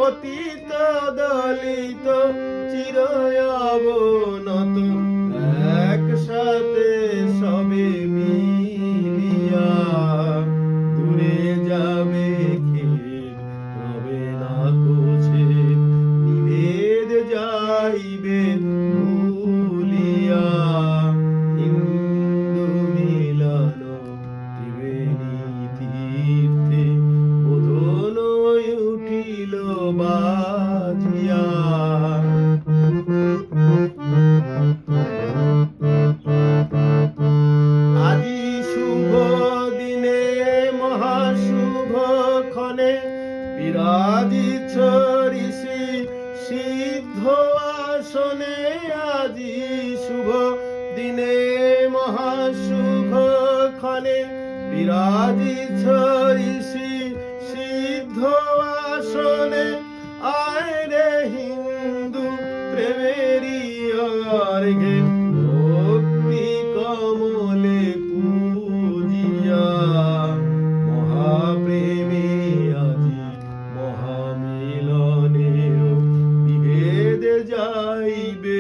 পতিত দলিত চিরয়াবনত একসাথে সবে মিলিয়া দূরে যাবে খেদ রবে না কোছে নিভেদ যাইবে ভুলিয়া হিন্দু মিলন ত্রিবেণী তীর্থে বোধন উঠিল বাজিয়া। আজি শুভ দিনে মহাশুভ ক্ষণে বিরাজিছ ঋষি সিদ্ধ আসনে। আজি শুভ দিনে মহাশুভ ক্ষণে বিরাজিছ ঋষি সিদ্ধ আসনে। আয় রে হিন্দু প্রেমেরই অর্ঘে ভক্তি কমলে পূজিয়া মহাপ্রেমে আজি মহামিলনের বিভেদ যাইবে